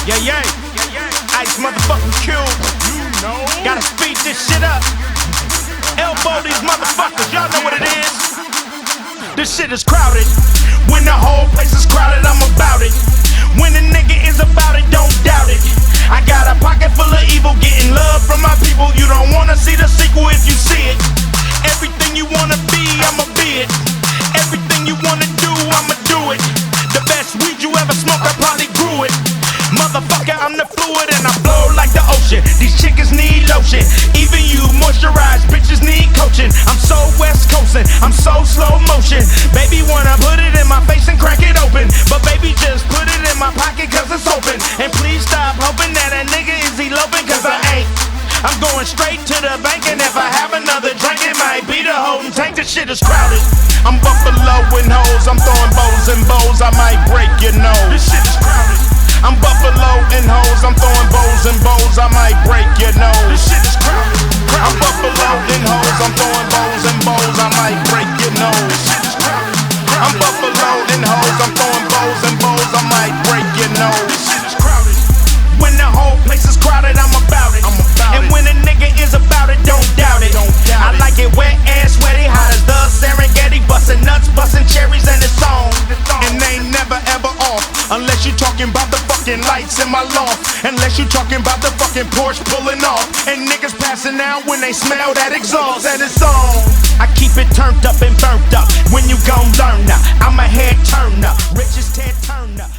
Yeah. Ice motherfucking Cube. Gotta speed this shit up. Elbow these motherfuckers, y'all know what it is. This shit is crowded. When the whole place is crowded, I'm about it. When a nigga is about it, don't doubt it. I got a pocket full of evil, getting love from my people. You don't wanna see the sequel if you see it. Everything you wanna be, I'ma be it. Everything you wanna do, I'ma do it. The best weed you ever smoked, I probably grew it. Motherfucker, I'm the fluid and I flow like the ocean. These chickens need lotion. Even you moisturized bitches need coaching. I'm so West Coastin', I'm so slow motion. Baby wanna put it in my face and crack it open, but baby just put it in my pocket cause it's open. And please stop hoping that a nigga is eloping, cause I ain't. I'm going straight to the bank, and if I have another drink, it might be the Holden tank. This shit is crowded. I'm buffalo and hoes, I'm throwing bows and bows, I might break your nose. This shit is crowded. I'm buffalo and hoes, I'm throwing bows and bows, I might break your nose. This shit is crowded. I'm buffalo and hoes, I'm throwing bows and bows, I might break your nose. This shit is crowded. I'm buffalo and hoes, I'm throwing bows and bows, I might break your nose. This shit is crowded. When the whole place is crowded, I'm about it. And when a nigga is about it, don't doubt it. I like it wet and sweaty, hot as the Serengeti, bustin' nuts, bustin' cherries, and it's on. And they never ever off, unless you talking about the fucking lights in my loft. Unless you talking about the fucking Porsche pulling off. And niggas passing out when they smell that exhaust, and it's on. I keep it turned up and burnt up. When you gon' learn now, I'm a head turner, rich as Ted Turner.